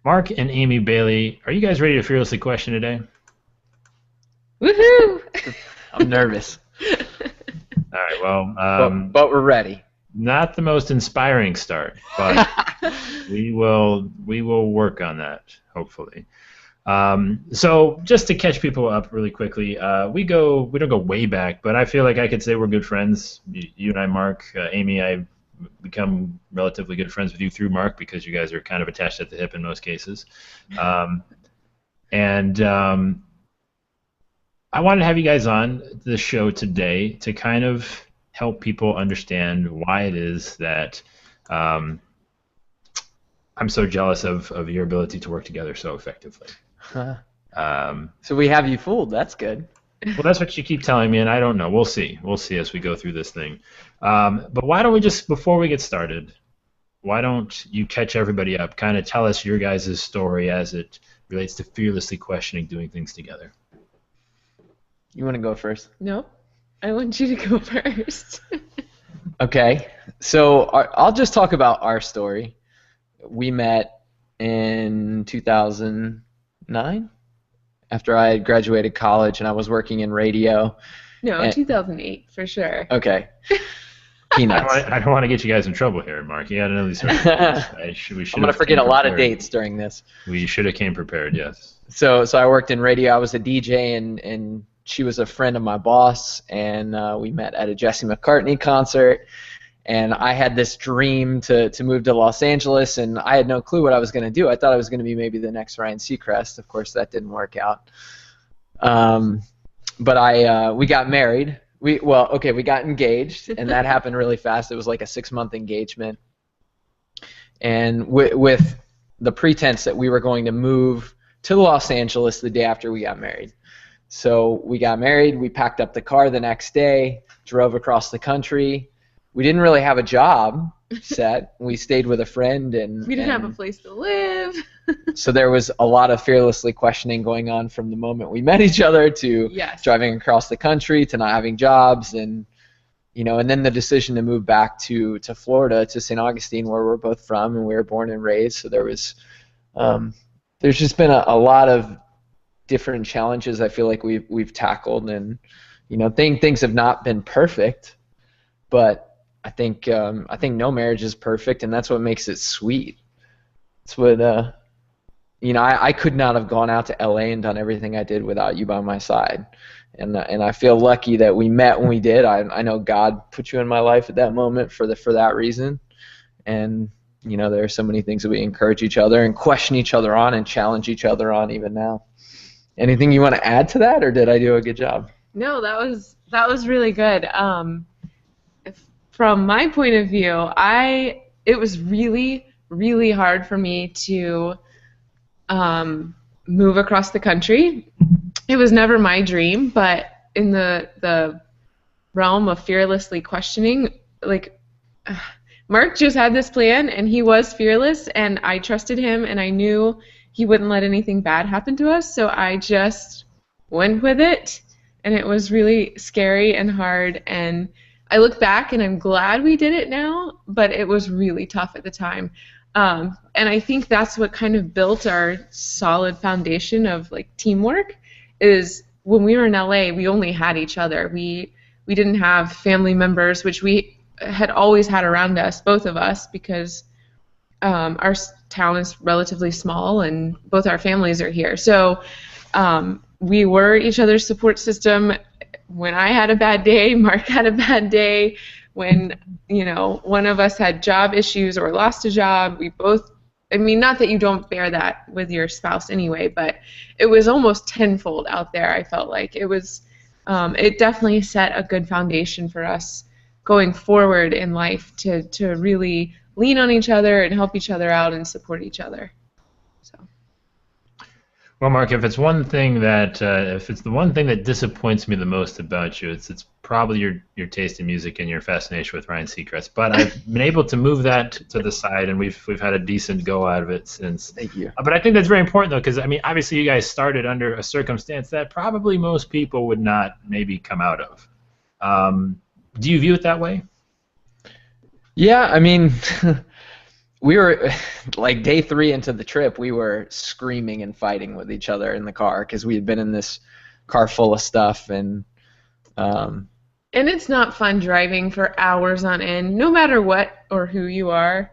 Mark and Amy Bailey, are you guys ready to fearlessly question today? Woohoo! I'm nervous, All right. Well, but we're ready. not the most inspiring start, but we will work on that hopefully. So just to catch people up really quickly, we don't go way back, but I feel like I could say we're good friends. You and I, Mark, Amy, I've become relatively good friends with you through Mark because you guys are kind of attached at the hip in most cases. Um, and I wanted to have you guys on the show today to kind of help people understand why it is that um, I'm so jealous of your ability to work together so effectively. Huh. Um, So we have you fooled. That's good. well, that's what you keep telling me, and I don't know. We'll see. We'll see as we go through this thing. But why don't we just, before we get started, why don't you catch everybody up? Kind of tell us your guys' story as it relates to fearlessly questioning doing things together. You want to go first? No, I want you to go first. Okay. So I'll just talk about our story. We met in 2009 after I had graduated college and I was working in radio. No, And- 2008 for sure. Okay. I Peanuts. don't want to get you guys in trouble here, Mark. You got to know these sort of things. We should I'm going to have forget a came lot of prepared. dates during this. We should have came prepared, yes. So I worked in radio. I was a DJ, and she was a friend of my boss, and we met at a Jesse McCartney concert. And I had this dream to move to Los Angeles, and I had no clue what I was going to do. I thought I was going to be maybe the next Ryan Seacrest. Of course, that didn't work out. But we got married. We got engaged, and that happened really fast. It was like a 6-month engagement, and with the pretense that we were going to move to Los Angeles the day after we got married. So we got married, we packed up the car the next day, drove across the country. We didn't really have a job set. We stayed with a friend, and We didn't have a place to live. so there was a lot of fearlessly questioning going on from the moment we met each other to Yes. driving across the country to not having jobs, and and then the decision to move back to Florida, to St. Augustine, where we're both from and we were born and raised. So there's just been a lot of different challenges I feel like we've tackled, and things have not been perfect, but I think no marriage is perfect, and that's what makes it sweet. It's what I could not have gone out to LA and done everything I did without you by my side, and I feel lucky that we met when we did. I know God put you in my life at that moment for that reason, and there are so many things that we encourage each other and question each other on and challenge each other on even now. Anything you want to add to that, or did I do a good job? No, that was really good. From my point of view, it was really, really hard for me to move across the country. It was never my dream, but in the realm of fearlessly questioning, like Mark just had this plan, and he was fearless, and I trusted him, and I knew he wouldn't let anything bad happen to us, so I just went with it, and it was really scary and hard, and I look back and I'm glad we did it now, but it was really tough at the time. And I think that's what kind of built our solid foundation of like teamwork. Is when we were in LA, we only had each other. We didn't have family members, which we had always had around us, both of us, because our town is relatively small and both our families are here. So we were each other's support system. When I had a bad day, Mark had a bad day. When, one of us had job issues or lost a job, we both, not that you don't bear that with your spouse anyway, but it was almost tenfold out there, I felt like. It was, it definitely set a good foundation for us going forward in life to really lean on each other and help each other out and support each other. So. Well, Mark, if it's the one thing that disappoints me the most about you, it's probably your taste in music and your fascination with Ryan Seacrest. But I've been able to move that to the side, and we've had a decent go out of it since. Thank you. But I think that's very important, though, because obviously you guys started under a circumstance that probably most people would not maybe come out of. Do you view it that way? Yeah, we were like day 3 into the trip, we were screaming and fighting with each other in the car because we had been in this car full of stuff, and And it's not fun driving for hours on end, no matter what or who you are.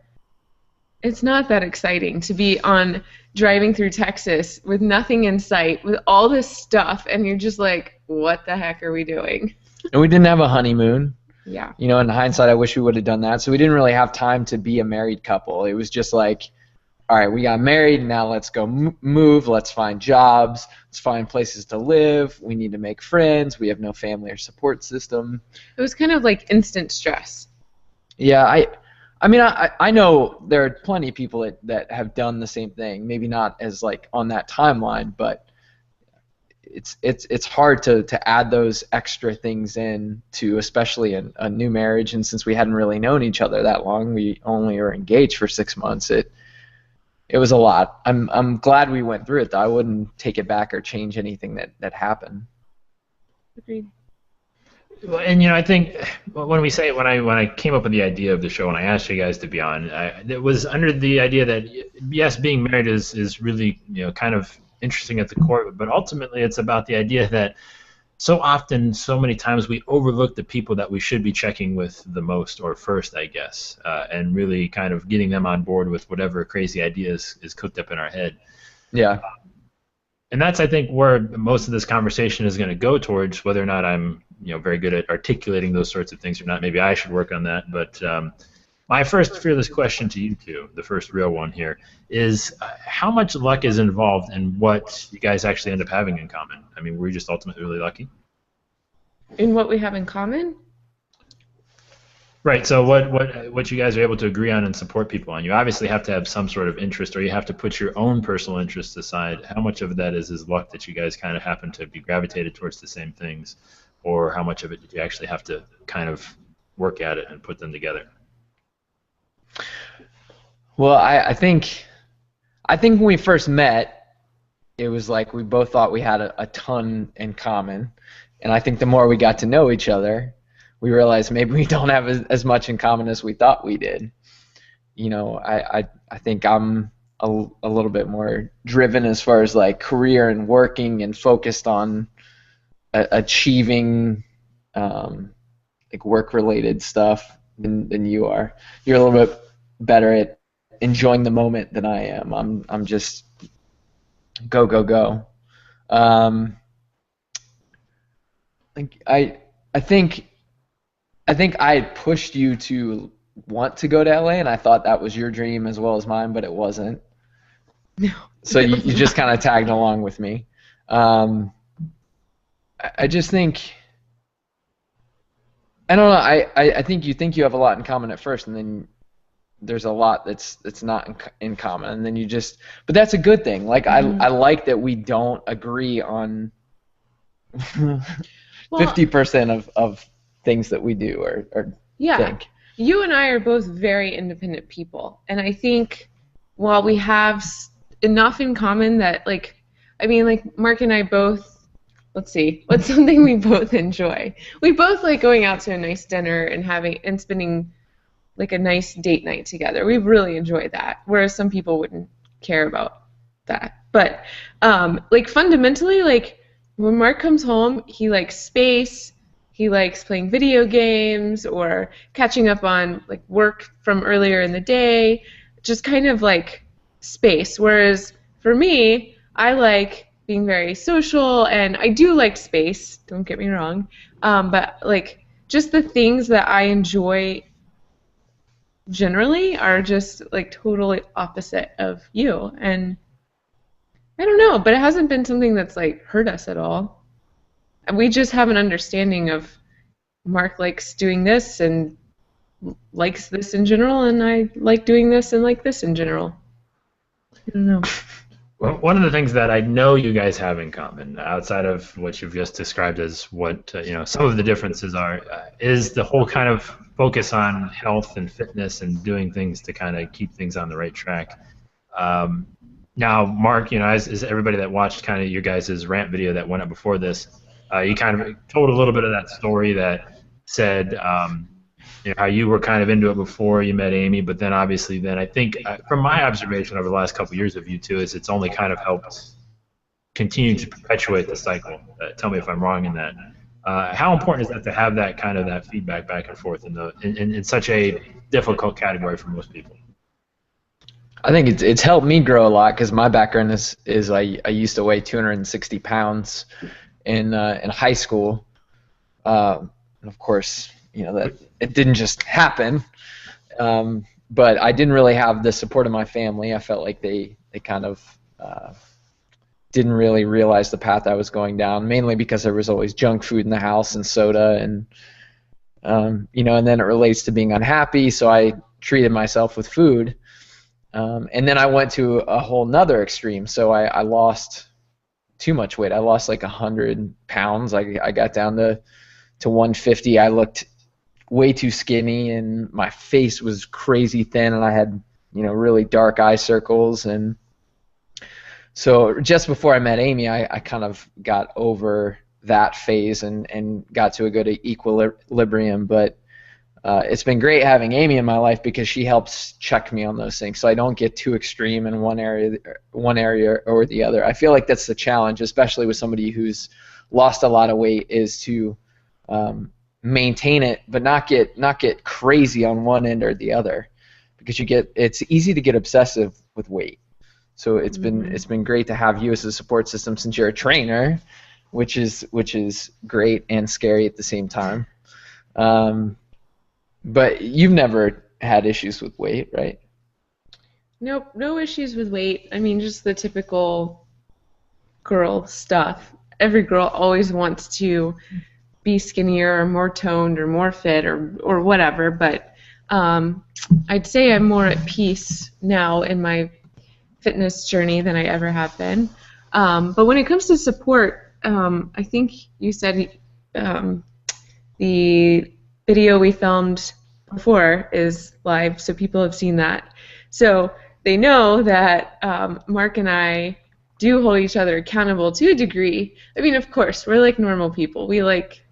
It's not that exciting to be on driving through Texas with nothing in sight, with all this stuff, and you're just like, what the heck are we doing? and we didn't have a honeymoon. Yeah. You know, in hindsight, I wish we would have done that. So we didn't really have time to be a married couple. It was just like, all right, we got married, now let's go move, let's find jobs, let's find places to live, we need to make friends, we have no family or support system. It was kind of like instant stress. Yeah, I mean, I know there are plenty of people that have done the same thing, maybe not as like on that timeline, but it's hard to add those extra things in to, especially a new marriage, and since we hadn't really known each other that long, we only were engaged for 6 months, it was a lot. I'm glad we went through it, though. I wouldn't take it back or change anything that happened. Agreed. Well, and I think when I came up with the idea of the show and I asked you guys to be on, it was under the idea that yes, being married is really kind of interesting at the core, but ultimately it's about the idea that so often, so many times, we overlook the people that we should be checking with the most or first, I guess, and really kind of getting them on board with whatever crazy ideas is cooked up in our head. Yeah. And that's, I think, where most of this conversation is going to go towards, whether or not I'm very good at articulating those sorts of things or not. Maybe I should work on that. But my first fearless question to you two, the first real one here, is how much luck is involved in what you guys actually end up having in common? I mean, were you just ultimately really lucky? In what we have in common? Right. So what you guys are able to agree on and support people on? You obviously have to have some sort of interest, or you have to put your own personal interests aside. How much of that is luck that you guys kind of happen to be gravitated towards the same things, or how much of it did you actually have to kind of work at it and put them together? Well, I think when we first met, it was like we both thought we had a ton in common, and I think the more we got to know each other, we realized maybe we don't have as much in common as we thought we did. I think I'm a little bit more driven as far as like career and working and focused on achieving like work-related stuff than you are. You're a little bit better at enjoying the moment than I am. I'm just go go go. I think I pushed you to want to go to LA, and I thought that was your dream as well as mine, but it wasn't. No. So you just kind of tagged along with me. I just think, I don't know. I think you have a lot in common at first, and then there's a lot that's not in common, and then you just. But that's a good thing. Like I like that we don't agree on 50% of things that we do or think. You and I are both very independent people, and I think while we have enough in common that like Mark and I both, let's see, what's something we both enjoy? We both like going out to a nice dinner and spending like a nice date night together. We really enjoy that, whereas some people wouldn't care about that. But like fundamentally, like when Mark comes home, he likes space. He likes playing video games or catching up on like work from earlier in the day, just kind of like space. Whereas for me, I like being very social, and I do like space, don't get me wrong, but like just the things that I enjoy generally are just like totally opposite of you. And I don't know, but it hasn't been something that's like hurt us at all. We just have an understanding of Mark likes doing this and likes this in general, and I like doing this and like this in general. I don't know. Well, one of the things that I know you guys have in common, outside of what you've just described as what some of the differences are, is the whole kind of focus on health and fitness and doing things to kind of keep things on the right track. Now, Mark, as everybody that watched kind of your guys' rant video that went up before this, you kind of told a little bit of that story that said, how you were kind of into it before you met Amy, but then obviously then I think from my observation over the last couple of years of you two is it's only kind of helped continue to perpetuate the cycle. Tell me if I'm wrong in that. How important is that to have that kind of that feedback back and forth in such a difficult category for most people? I think it's helped me grow a lot because my background is I used to weigh 260 pounds in high school, and of course that it didn't just happen, but I didn't really have the support of my family. I felt like they kind of didn't really realize the path I was going down, mainly because there was always junk food in the house and soda, and and then it relates to being unhappy, so I treated myself with food. And then I went to a whole nother extreme. So I lost too much weight. I lost like 100 pounds. I got down to 150. I looked way too skinny, and my face was crazy thin, and I had really dark eye circles. And so just before I met Amy, I kind of got over that phase and got to a good equilibrium. But it's been great having Amy in my life because she helps check me on those things, so I don't get too extreme in one area or the other. I feel like that's the challenge, especially with somebody who's lost a lot of weight, is to maintain it, but not get crazy on one end or the other, because it's easy to get obsessive with weight. So it's been great to have you as a support system, since you're a trainer, which is great and scary at the same time. But you've never had issues with weight, right? Nope, no issues with weight. I mean, just the typical girl stuff. Every girl always wants to be skinnier or more toned or more fit or whatever, but I'd say I'm more at peace now in my fitness journey than I ever have been. But when it comes to support, I think you said the video we filmed before is live, so people have seen that. So they know that Mark and I do hold each other accountable to a degree. I mean, of course, we're like normal people. We like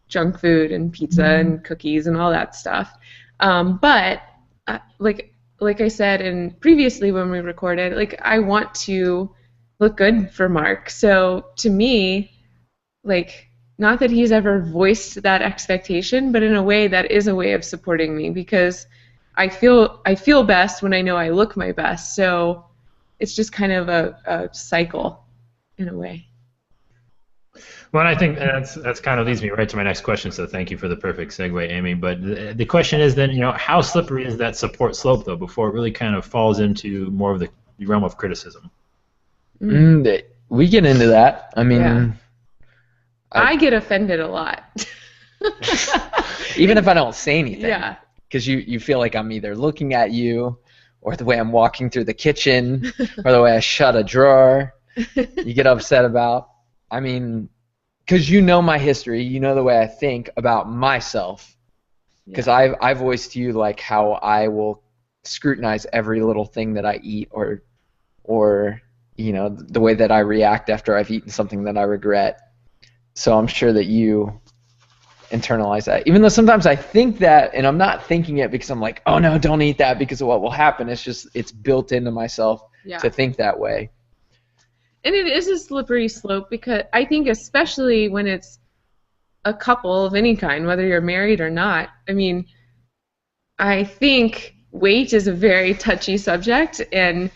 junk food and pizza and cookies and all that stuff. But like I said, and previously when we recorded, like, I want to look good for Mark. So to me, like, not that he's ever voiced that expectation, but in a way that is a way of supporting me, because I feel best when I know I look my best. So it's just kind of a cycle in a way. Well, I think that's kind of leads me right to my next question. So thank you for the perfect segue, Amy. But the question is then, how slippery is that support slope though before it really kind of falls into more of the realm of criticism? We get into that. I mean. Yeah. I get offended a lot. Even if I don't say anything. Yeah. Because you feel like I'm either looking at you, or the way I'm walking through the kitchen, or the way I shut a drawer, you get upset about. I mean, because you know my history, you know the way I think about myself. Because I've voiced to you like how I will scrutinize every little thing that I eat, or the way that I react after I've eaten something that I regret. So I'm sure that you internalize that. Even though sometimes I think that, and I'm not thinking it because I'm like, oh no, don't eat that because of what will happen. It's just, it's built into myself to think that way. And it is a slippery slope, because I think especially when it's a couple of any kind, whether you're married or not, I mean, I think weight is a very touchy subject, and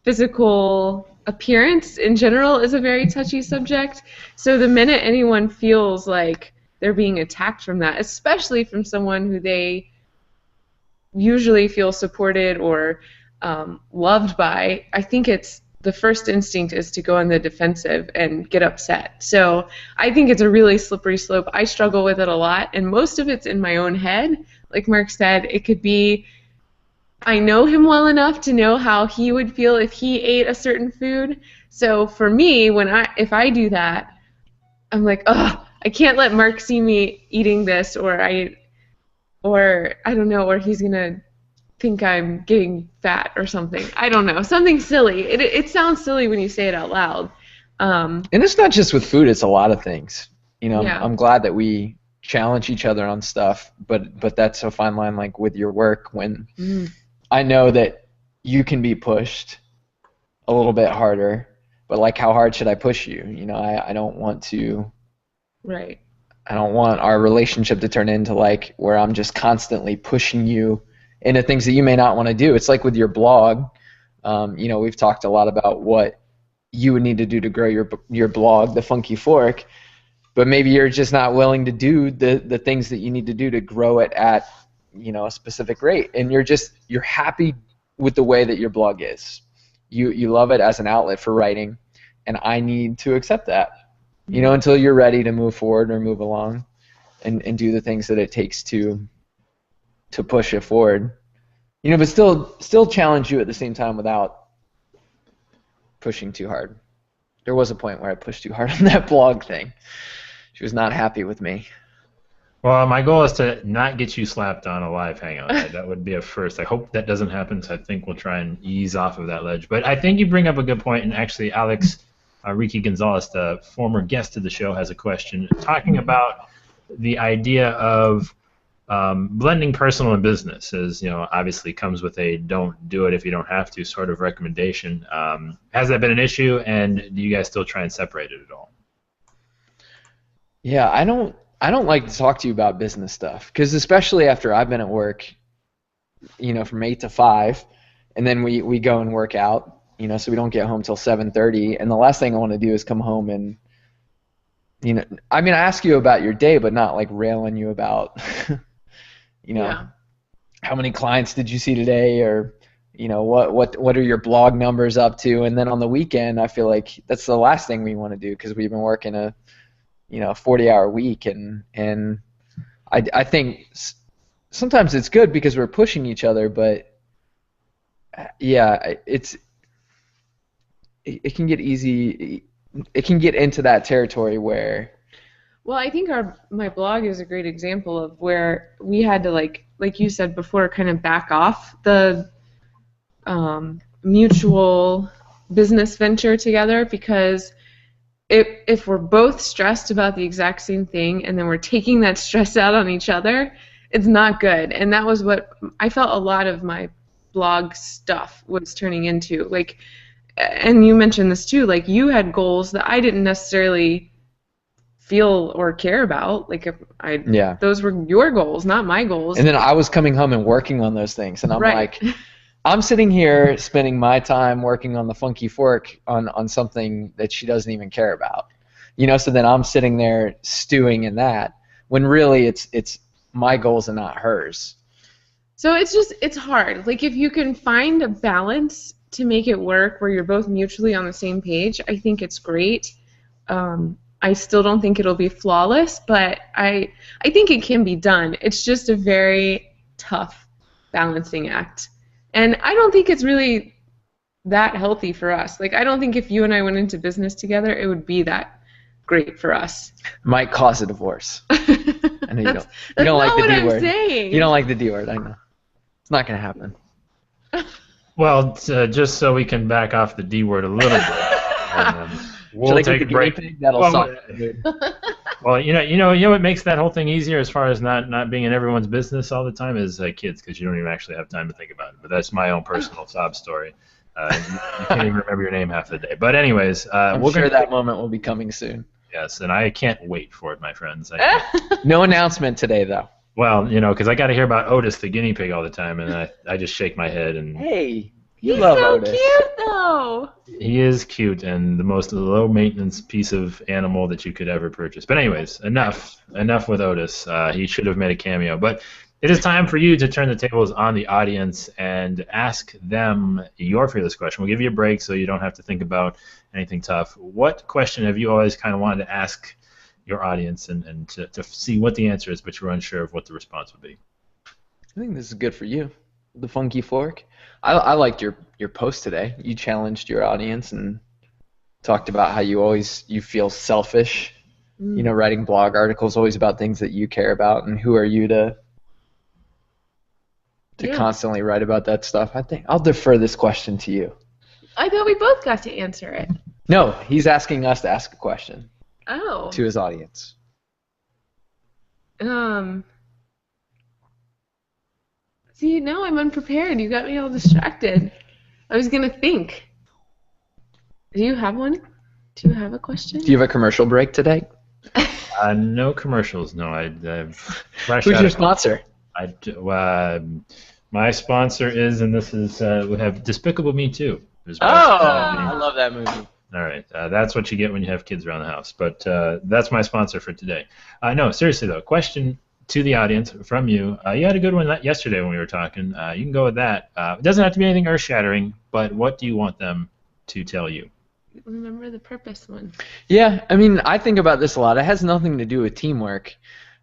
physical appearance in general is a very touchy subject. So the minute anyone feels like they're being attacked from that, especially from someone who they usually feel supported or loved by, I think it's the first instinct is to go on the defensive and get upset. So I think it's a really slippery slope. I struggle with it a lot, and most of it's in my own head. Like Mark said, it could be I know him well enough to know how he would feel if he ate a certain food. So for me, if I do that, I'm like, oh, I can't let Mark see me eating this, or I don't know, or he's gonna think I'm getting fat or something. I don't know, something silly. It sounds silly when you say it out loud. And it's not just with food; it's a lot of things. I'm glad that we challenge each other on stuff, but that's a fine line, like with your work, when I know that you can be pushed a little bit harder, but like, how hard should I push you? You know, I don't want to. Right. I don't want our relationship to turn into like where I'm just constantly pushing you into things that you may not want to do. It's like with your blog. You know, we've talked a lot about what you would need to do to grow your blog, The Funky Fork, but maybe you're just not willing to do the things that you need to do to grow it at, you know, a specific rate, and you're happy with the way that your blog is. You love it as an outlet for writing, and I need to accept that, you know, until you're ready to move forward or move along and do the things that it takes to push it forward. You know, but still challenge you at the same time without pushing too hard. There was a point where I pushed too hard on that blog thing. She was not happy with me. Well, my goal is to not get you slapped on a live hangout. That would be a first. I hope that doesn't happen, so I think we'll try and ease off of that ledge. But I think you bring up a good point, and actually Alex Ricky Gonzalez, the former guest of the show, has a question talking about the idea of blending personal and business. As you know, obviously comes with a "don't do it if you don't have to" sort of recommendation. Has that been an issue, and do you guys still try and separate it at all? Yeah, I don't like to talk to you about business stuff, because especially after I've been at work, you know, from 8 to 5, and then we go and work out, you know, so we don't get home till 7:30, and the last thing I want to do is come home and, you know, I mean, I ask you about your day, but not like railing you about, you know, how many clients did you see today, or, you know, what are your blog numbers up to? And then on the weekend, I feel like that's the last thing we want to do, because we've been working a 40-hour week, and I think sometimes it's good because we're pushing each other, but yeah, it can get easy. It can get into that territory where. Well, I think my blog is a great example of where we had to, like you said before, kind of back off the mutual business venture together, because if we're both stressed about the exact same thing and then we're taking that stress out on each other, it's not good. And that was what I felt a lot of my blog stuff was turning into. Like, and you mentioned this too, like you had goals that I didn't necessarily feel or care about. Like those were your goals, not my goals. And then I was coming home and working on those things, and I'm right. like, I'm sitting here spending my time working on the Funky Fork on something that she doesn't even care about, you know. So then I'm sitting there stewing in that, when really it's my goals and not hers. So it's hard. Like, if you can find a balance to make it work where you're both mutually on the same page, I think it's great. I still don't think it'll be flawless, but I think it can be done. It's just a very tough balancing act. And I don't think it's really that healthy for us. Like, I don't think if you and I went into business together, it would be that great for us. Might cause a divorce. I know you don't. You don't like the D word. Saying. You don't like the D word. I know. It's not gonna happen. Well, just so we can back off the D word a little bit, we'll take a break. That'll suck. Well, you know what makes that whole thing easier, as far as not being in everyone's business all the time, is kids, because you don't even actually have time to think about it. But that's my own personal sob story. You can't even remember your name half the day. But anyways, I'm sure that moment will be coming soon. Yes, and I can't wait for it, my friends. No announcement today, though. Well, you know, because I got to hear about Otis the guinea pig all the time, and I just shake my head. And hey, he's love so Otis. Cute, though. He is cute and the most low-maintenance piece of animal that you could ever purchase. But anyways, enough with Otis. He should have made a cameo. But it is time for you to turn the tables on the audience and ask them your fearless question. We'll give you a break so you don't have to think about anything tough. What question have you always kind of wanted to ask your audience and to see what the answer is, but you're unsure of what the response would be? I think this is good for you, the Funky Fork. I liked your post today. You challenged your audience and talked about how you feel selfish. You know, writing blog articles always about things that you care about, and who are you to constantly write about that stuff? I think I'll defer this question to you. I thought we both got to answer it. No, he's asking us to ask a question. Oh. To his audience. Um. See, now I'm unprepared. You got me all distracted. I was gonna think. Do you have one? Do you have a question? Do you have a commercial break today? No commercials. No, Who's your sponsor? My sponsor is, and this is we have Despicable Me Too. I love that movie. All right, that's what you get when you have kids around the house. But that's my sponsor for today. No, seriously though, question to the audience from you. You had a good one yesterday when we were talking. You can go with that. It doesn't have to be anything earth-shattering, but what do you want them to tell you? Remember the purpose one. Yeah, I mean, I think about this a lot. It has nothing to do with teamwork,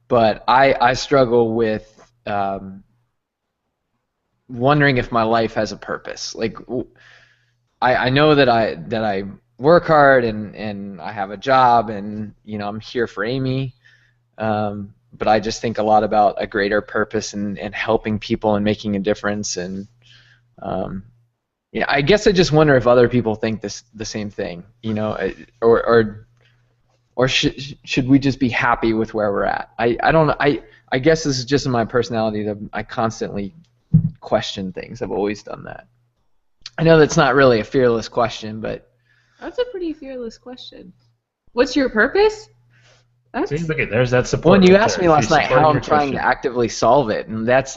but I struggle with wondering if my life has a purpose. Like, I know that I work hard and I have a job and I'm here for Amy, but I just think a lot about a greater purpose and helping people and making a difference and. I guess I just wonder if other people think the same thing, or should we just be happy with where we're at? I don't know. I guess this is just in my personality that I constantly question things. I've always done that. I know that's not really a fearless question, but that's a pretty fearless question. What's your purpose? See, look at there's that support. When you asked me last night how I'm trying to actively solve it, and that's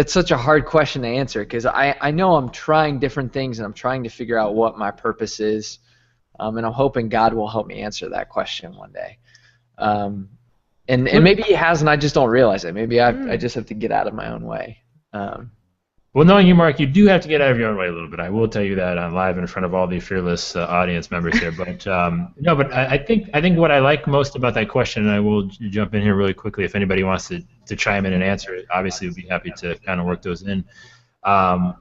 such a hard question to answer because I know I'm trying different things and I'm trying to figure out what my purpose is, and I'm hoping God will help me answer that question one day. And maybe He has, and I just don't realize it. Maybe I just have to get out of my own way. Well, knowing you, Mark, you do have to get out of your own way a little bit. I will tell you that on live in front of all the fearless audience members here. But no, but I think what I like most about that question, and I will jump in here really quickly if anybody wants to chime in and answer it. Obviously, we'd be happy to kind of work those in. But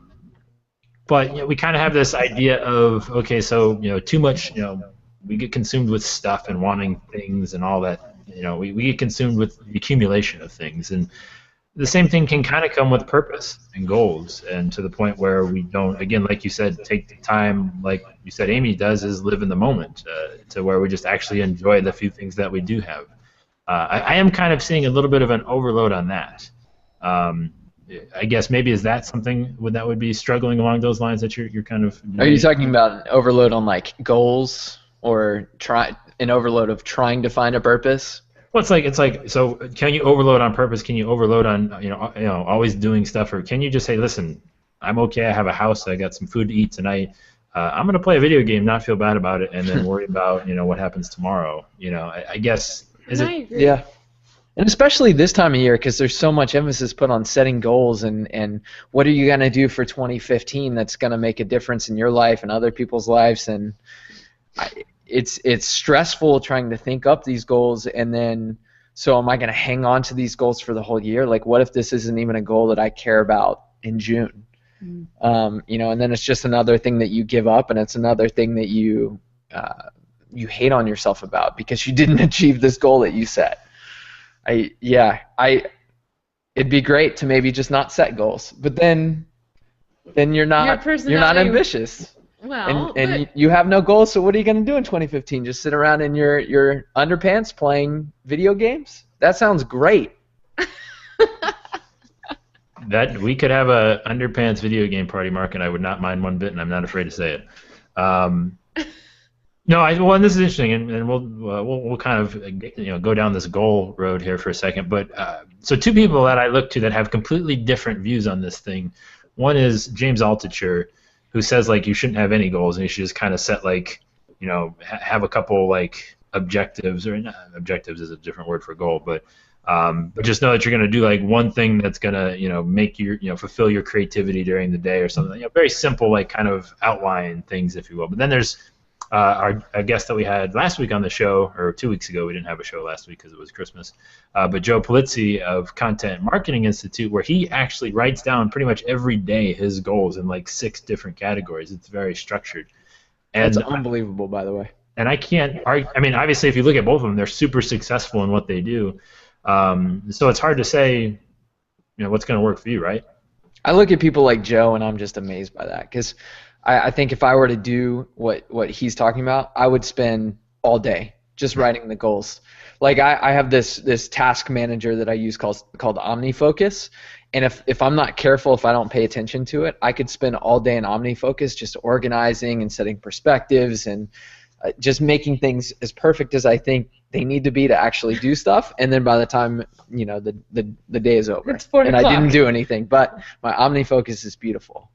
we kind of have this idea of so too much. We get consumed with stuff and wanting things and all that. We get consumed with the accumulation of things and. The same thing can kind of come with purpose and goals, and to the point where we don't, again, like you said, take the time, like you said Amy does, is live in the moment, to where we just actually enjoy the few things that we do have. I am kind of seeing a little bit of an overload on that. I guess maybe is that something that would be struggling along those lines that you're kind of. Are you talking about an overload on like goals or an overload of trying to find a purpose? Well, it's like. So, can you overload on purpose? Can you overload on always doing stuff, or can you just say, listen, I'm okay. I have a house. I got some food to eat tonight. I'm gonna play a video game, not feel bad about it, and then worry about what happens tomorrow. I guess is it? I agree. Yeah, and especially this time of year because there's so much emphasis put on setting goals and what are you gonna do for 2015 that's gonna make a difference in your life and other people's lives and. It's stressful trying to think up these goals and then so am I going to hang on to these goals for the whole year? Like what if this isn't even a goal that I care about in June? And then it's just another thing that you give up and it's another thing that you hate on yourself about because you didn't achieve this goal that you set. It'd be great to maybe just not set goals, but then you're not ambitious. Well, and you have no goals, so what are you going to do in 2015? Just sit around in your underpants playing video games? That sounds great. That we could have a underpants video game party, Mark, and I would not mind one bit, and I'm not afraid to say it. No, and this is interesting, and we'll kind of go down this goal road here for a second. But so two people that I look to that have completely different views on this thing. One is James Altucher, who says like you shouldn't have any goals and you should just kind of set like have a couple like objectives or not, objectives is a different word for goal, but just know that you're going to do like one thing that's going to make your fulfill your creativity during the day or something. Very simple like kind of outline things, if you will. But then there's our guest that we had last week on the show, or 2 weeks ago. We didn't have a show last week because it was Christmas. But Joe Polizzi of Content Marketing Institute, where he actually writes down pretty much every day his goals in like 6 different categories. It's very structured. And that's unbelievable, by the way. And I can't argue. I mean, obviously, if you look at both of them, they're super successful in what they do. So it's hard to say, what's going to work for you, right? I look at people like Joe, and I'm just amazed by that because I think if I were to do what he's talking about, I would spend all day just writing the goals. Like I have this task manager that I use called OmniFocus, and if I'm not careful, if I don't pay attention to it, I could spend all day in OmniFocus just organizing and setting perspectives and just making things as perfect as I think they need to be to actually do stuff. And then by the time the day is over, it's 4 and o'clock. I didn't do anything, but my OmniFocus is beautiful.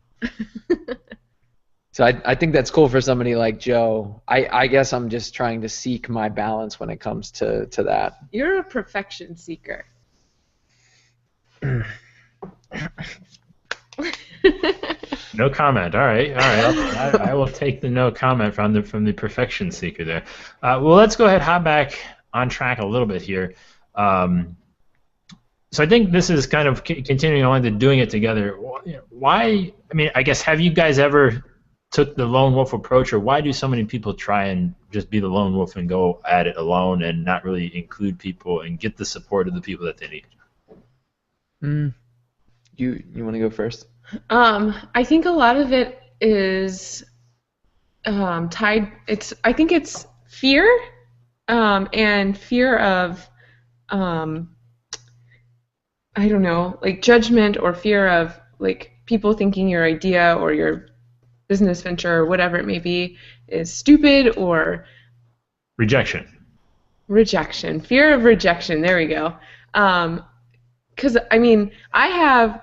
So I think that's cool for somebody like Joe. I guess I'm just trying to seek my balance when it comes to that. You're a perfection seeker. No comment. All right. I will take the no comment from the perfection seeker there. Well, let's go ahead, hop back on track a little bit here. So I think this is kind of continuing on to doing it together. Why? I mean, I guess, have you guys ever took the lone wolf approach, or why do so many people try and just be the lone wolf and go at it alone and not really include people and get the support of the people that they need? You want to go first? I think a lot of it is tied. I think it's fear, and fear of I don't know, like judgment, or fear of like people thinking your idea or your business venture or whatever it may be is stupid, or Rejection. Fear of rejection. There we go. Because I mean, I have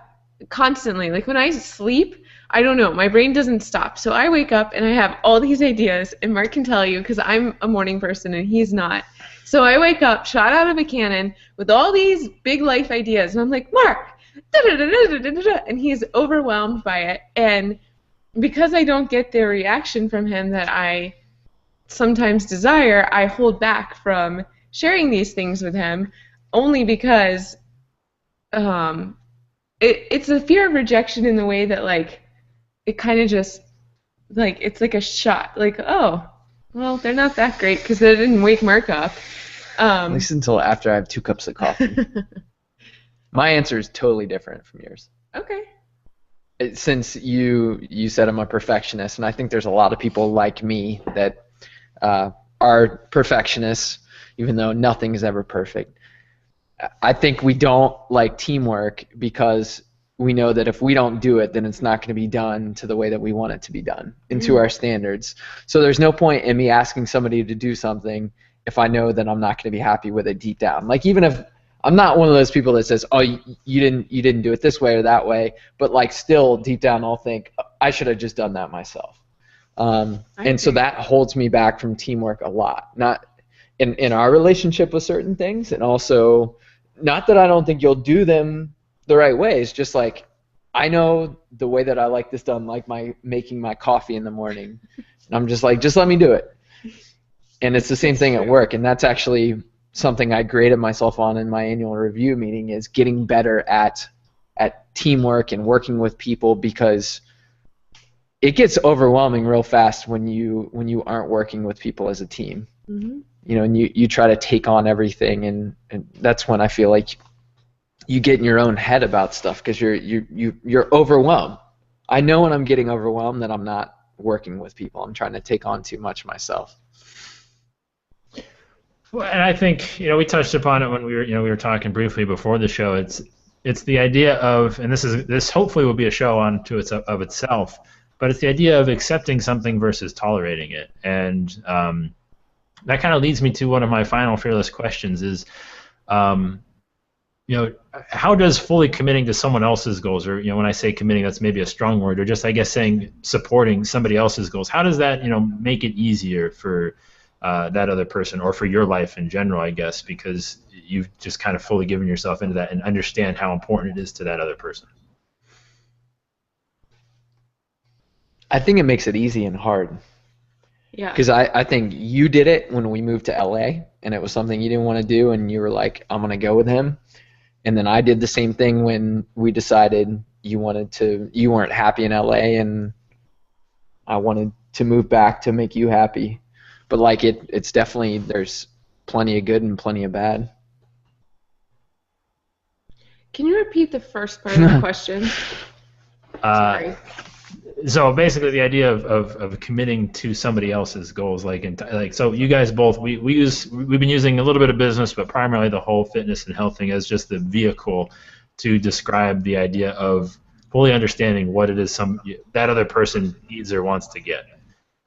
constantly, like when I sleep, I don't know, my brain doesn't stop. So I wake up and I have all these ideas, and Mark can tell you because I'm a morning person and he's not. So I wake up, shot out of a cannon, with all these big life ideas, and I'm like, Mark, and he's overwhelmed by it. And because I don't get the reaction from him that I sometimes desire, I hold back from sharing these things with him, only because it's a fear of rejection in the way that, like, it kind of just, like, it's like a shot. Like, oh, well, they're not that great because they didn't wake Mark up. At least until after I have 2 cups of coffee. My answer is totally different from yours. Okay. Since you said I'm a perfectionist, and I think there's a lot of people like me that are perfectionists, even though nothing is ever perfect. I think we don't like teamwork because we know that if we don't do it, then it's not going to be done to the way that we want it to be done, and to our standards. So there's no point in me asking somebody to do something if I know that I'm not going to be happy with it deep down. Like, even if I'm not one of those people that says, oh, you didn't do it this way or that way, but like still deep down I'll think I should have just done that myself. And so that holds me back from teamwork a lot. Not in our relationship with certain things, and also not that I don't think you'll do them the right way. It's just like, I know the way that I like this done, like making my coffee in the morning. And I'm just like, just let me do it. And it's the same thing at work, and that's actually something I graded myself on in my annual review meeting, is getting better at teamwork and working with people, because it gets overwhelming real fast when you aren't working with people as a team. Mm-hmm. You know, and you try to take on everything, and that's when I feel like you get in your own head about stuff, because you're overwhelmed. I know when I'm getting overwhelmed that I'm not working with people. I'm trying to take on too much myself. Well, and I think, we touched upon it when we were talking briefly before the show. It's the idea of, and this hopefully will be a show onto itself, but it's the idea of accepting something versus tolerating it. And that kind of leads me to one of my final fearless questions is, how does fully committing to someone else's goals, or when I say committing, that's maybe a strong word, or just, I guess, saying supporting somebody else's goals, how does that make it easier for that other person, or for your life in general, I guess, because you've just kind of fully given yourself into that and understand how important it is to that other person? I think it makes it easy and hard. Yeah. Because I think you did it when we moved to LA, and it was something you didn't want to do, and you were like, I'm going to go with him. And then I did the same thing when we decided you weren't happy in LA, and I wanted to move back to make you happy. But like it's definitely, there's plenty of good and plenty of bad. Can you repeat the first part of the question? Sorry. So basically, the idea of committing to somebody else's goals, like so, you guys both we've been using a little bit of business, but primarily the whole fitness and health thing as just the vehicle to describe the idea of fully understanding what it is that other person needs or wants to get.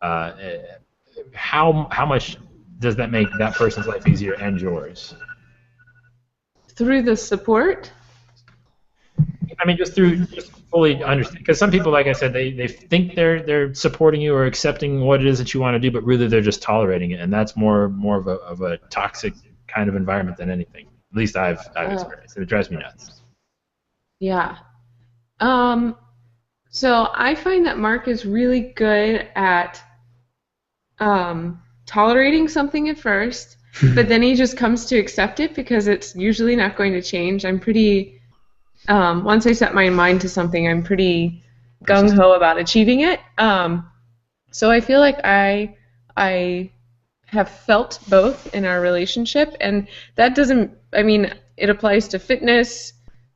Uh, how much does that make that person's life easier and yours? Through the support. I mean, just fully understand, because some people, like I said, they think they're supporting you or accepting what it is that you want to do, but really they're just tolerating it, and that's more of a toxic kind of environment than anything. At least I've experienced. It drives me nuts. Yeah. So I find that Mark is really good at tolerating something at first, but then he just comes to accept it because it's usually not going to change. I'm pretty once I set my mind to something, I'm pretty gung-ho about achieving it. So I feel like I have felt both in our relationship, and that doesn't, I mean, it applies to fitness,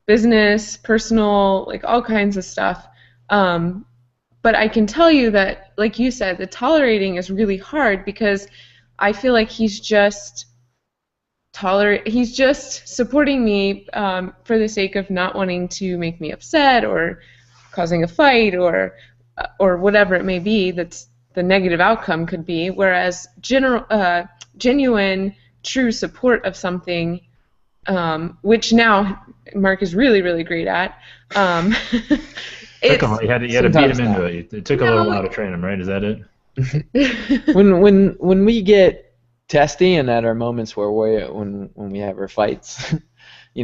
business, personal, like all kinds of stuff. But I can tell you that, like you said, the tolerating is really hard because I feel like he's just supporting me for the sake of not wanting to make me upset or causing a fight or whatever it may be that's the negative outcome could be, whereas genuine true support of something, which now Mark is really, really great at. You had to beat him into it. It took a little while to train him, right? Is that it? when we get testy, and at our moments where when we have our fights,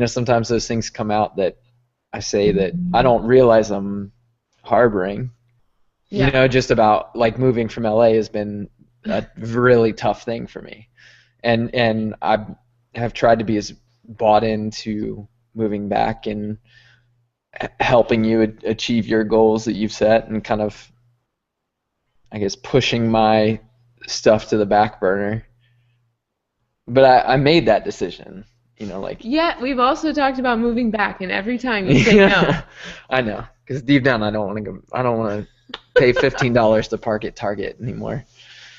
sometimes those things come out that I say that I don't realize I'm harboring. Yeah. Just about like moving from LA has been a really tough thing for me, and I have tried to be as bought into moving back and helping you achieve your goals that you've set, and kind of, I guess, pushing my stuff to the back burner. But I made that decision, Yeah, we've also talked about moving back, and every time you say no. I know, because deep down I don't want to go. I don't want to pay $15 to park at Target anymore.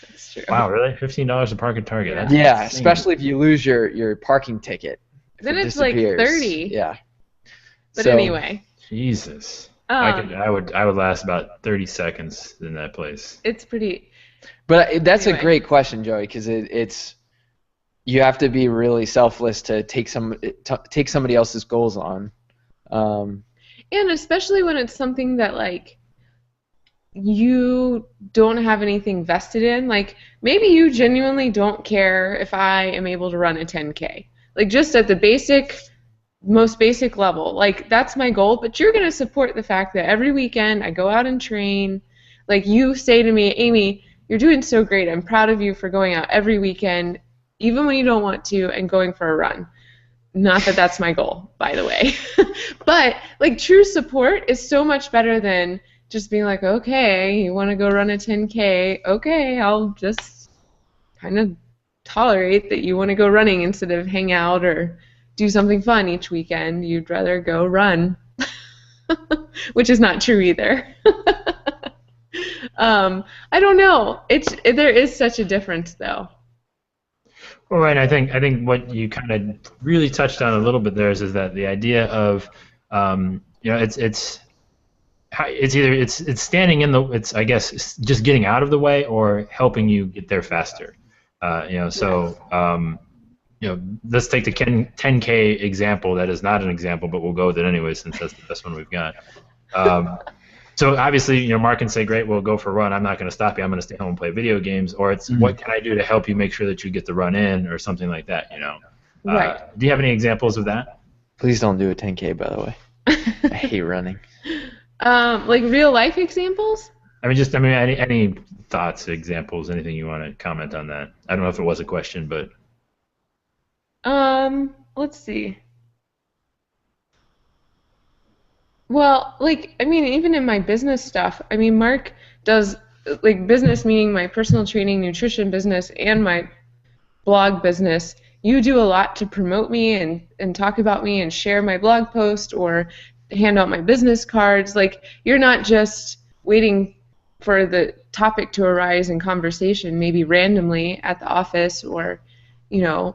That's true. Wow, really? $15 to park at Target? That's yeah, insane. Especially if you lose your parking ticket. Then it's like $30. Yeah. But anyway. Jesus. I would last about 30 seconds in that place. It's pretty. But that's a great question, Joey, because it's. You have to be really selfless to take somebody else's goals on. And especially when it's something that, like, you don't have anything vested in. Like, maybe you genuinely don't care if I am able to run a 10K. Like, just at the most basic level. Like, that's my goal, but you're going to support the fact that every weekend I go out and train. Like, you say to me, Amy, you're doing so great. I'm proud of you for going out every weekend, even when you don't want to, and going for a run. Not that that's my goal, by the way. But, like, true support is so much better than just being like, okay, you want to go run a 10K, okay, I'll just kind of tolerate that you want to go running instead of hang out or do something fun each weekend. You'd rather go run, which is not true either. I don't know. There is such a difference, though. Well, right. I think what you kind of really touched on a little bit there is that the idea of it's standing in I guess just getting out of the way or helping you get there faster. Let's take the 10K example. That is not an example, but we'll go with it anyway since that's the best one we've got. So obviously, Mark can say, great, we'll go for a run. I'm not going to stop you. I'm going to stay home and play video games. Or it's, what can I do to help you make sure that you get the run in or something like that, Right. Do you have any examples of that? Please don't do a 10K, by the way. I hate running. Like real life examples? Any thoughts, examples, anything you want to comment on that? I don't know if it was a question, but. Let's see. Well, even in my business stuff, Mark does, business meaning my personal training, nutrition business, and my blog business. You do a lot to promote me and talk about me and share my blog post or hand out my business cards. Like, you're not just waiting for the topic to arise in conversation, maybe randomly at the office or,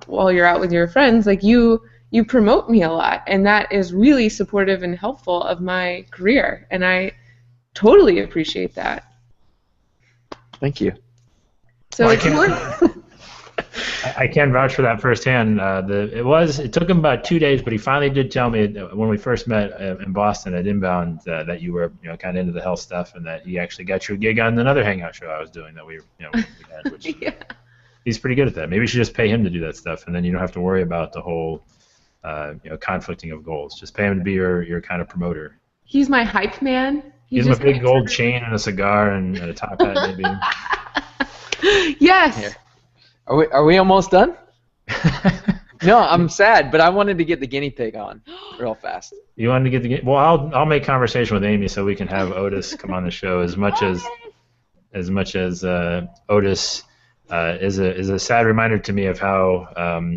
while you're out with your friends, like you promote me a lot, and that is really supportive and helpful of my career, and I totally appreciate that. Thank you. So well, I can vouch for that firsthand. It took him about 2 days, but he finally did tell me when we first met in Boston at Inbound that you were kind of into the health stuff, and that he actually got you a gig on another hangout show I was doing that we had, which yeah. He's pretty good at that. Maybe we should just pay him to do that stuff, and then you don't have to worry about the whole conflicting of goals. Just pay him to be your kind of promoter. He's my hype man. Give him a big gold chain and a cigar and a top hat, maybe. Yes. Here. Are we almost done? No, I'm sad, but I wanted to get the guinea pig on real fast. You wanted to get the guinea? Well, I'll make conversation with Amy so we can have Otis come on the show. As much as Otis is a sad reminder to me of how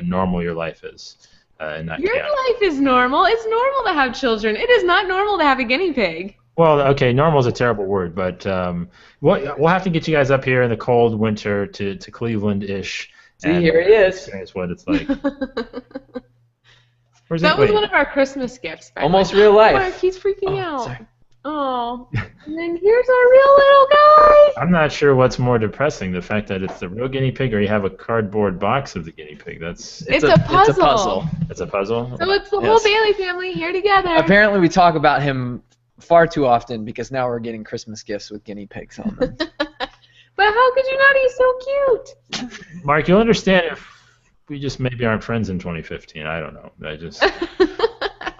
normal your life is. Not your chaotic. life is normal. It's normal to have children. It is not normal to have a guinea pig. Well, okay, normal is a terrible word, but we'll have to get you guys up here in the cold winter to Cleveland-ish. See, here he is. Experience what it's like. That was one of our Christmas gifts. Almost real life. Mark, he's freaking out. Sorry. Oh, and then here's our real little guy. I'm not sure what's more depressing, the fact that it's the real guinea pig or you have a cardboard box of the guinea pig. It's a puzzle. It's a puzzle. It's a puzzle? So it's the whole Bailey family here together. Apparently we talk about him far too often because now we're getting Christmas gifts with guinea pigs on them. But how could you not? He's so cute. Mark, you'll understand if we just maybe aren't friends in 2015. I don't know.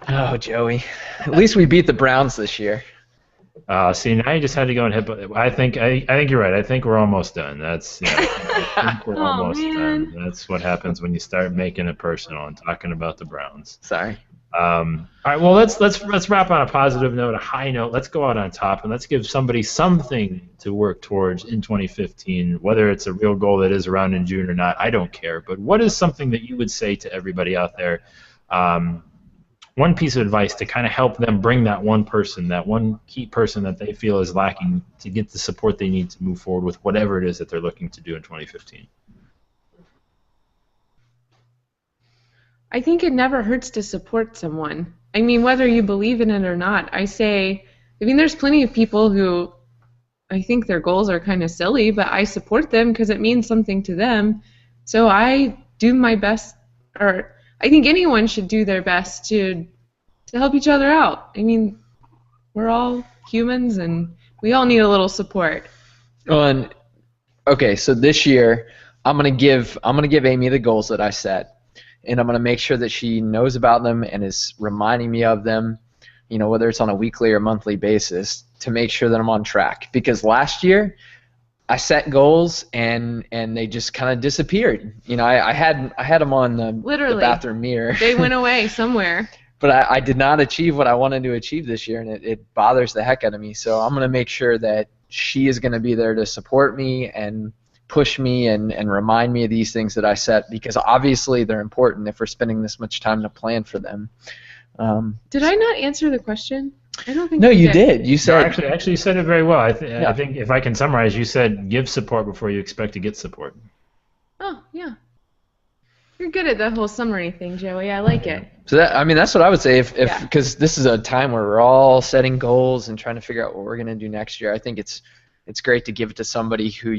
Oh, Joey. At least we beat the Browns this year. See, now you just had to go and hit. I think you're right. I think we're almost done. I think we're almost done. That's what happens when you start making it personal and talking about the Browns. Sorry. All right. Well, let's wrap on a positive note, a high note. Let's go out on top and let's give somebody something to work towards in 2015. Whether it's a real goal that is around in June or not, I don't care. But what is something that you would say to everybody out there? One piece of advice to kind of help them bring that one person, that one key person that they feel is lacking to get the support they need to move forward with whatever it is that they're looking to do in 2015. I think it never hurts to support someone. I mean, whether you believe in it or not, there's plenty of people who I think their goals are kind of silly, but I support them because it means something to them. So I do my best, or I think anyone should do their best to help each other out. I mean, we're all humans and we all need a little support. Okay, so this year I'm gonna give Amy the goals that I set, and I'm gonna make sure that she knows about them and is reminding me of them, whether it's on a weekly or monthly basis, to make sure that I'm on track. Because last year I set goals and they just kind of disappeared. I had them on the bathroom mirror. They went away somewhere. But I did not achieve what I wanted to achieve this year, and it bothers the heck out of me. So I'm going to make sure that she is going to be there to support me and push me and remind me of these things that I set, because obviously they're important if we're spending this much time to plan for them. Did I not answer the question? I don't think. No, you did. You said actually you said it very well. I think if I can summarize, you said give support before you expect to get support. Oh yeah, you're good at the whole summary thing, Joey. I like it. So that's what I would say because this is a time where we're all setting goals and trying to figure out what we're gonna do next year. I think it's great to give it to somebody who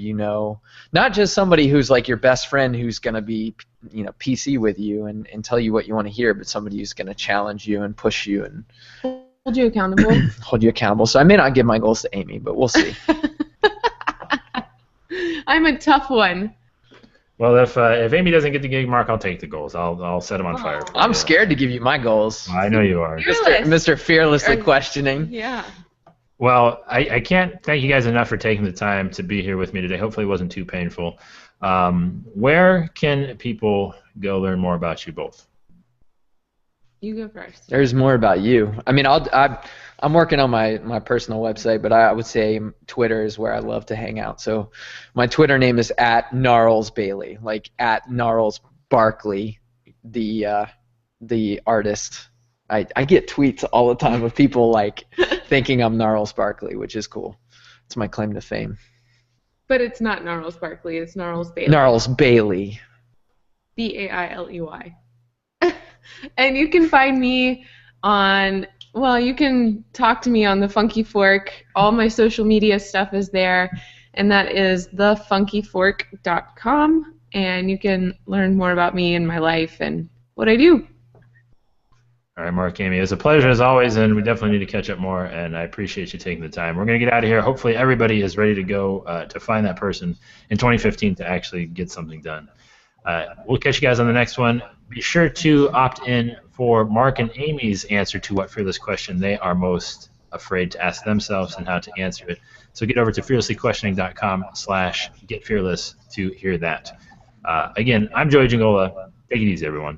not just somebody who's like your best friend who's gonna be PC with you and tell you what you want to hear, but somebody who's gonna challenge you and push you and hold you accountable. Hold you accountable. So I may not give my goals to Amy, but we'll see. I'm a tough one. Well, if Amy doesn't get the gig, Mark, I'll take the goals. I'll set them on fire. I'm scared to give you my goals. I know you are. Mr. Fearlessly questioning. Yeah. Well, I can't thank you guys enough for taking the time to be here with me today. Hopefully it wasn't too painful. Where can people go learn more about you both? You go first. There's more about you. I mean, I'm working on my personal website, but I would say Twitter is where I love to hang out. So my Twitter name is @NarlsBailey, like @NarlsBarkley, the artist. I get tweets all the time of people like thinking I'm Gnarls Barkley, which is cool. It's my claim to fame. But it's not Gnarls Barkley, it's Gnarls Bailey. Gnarls Bailey. Bailey. And you can find me on, well, you can talk to me on the Funky Fork. All my social media stuff is there, and that is thefunkyfork.com, and you can learn more about me and my life and what I do. All right, Mark, Amy, it was a pleasure as always, and we definitely need to catch up more, and I appreciate you taking the time. We're going to get out of here. Hopefully everybody is ready to go to find that person in 2015 to actually get something done. We'll catch you guys on the next one. Be sure to opt in for Mark and Amy's answer to what fearless question they are most afraid to ask themselves and how to answer it. So get over to fearlesslyquestioning.com/getfearless to hear that. Again, I'm Joey Giangola. Take it easy, everyone.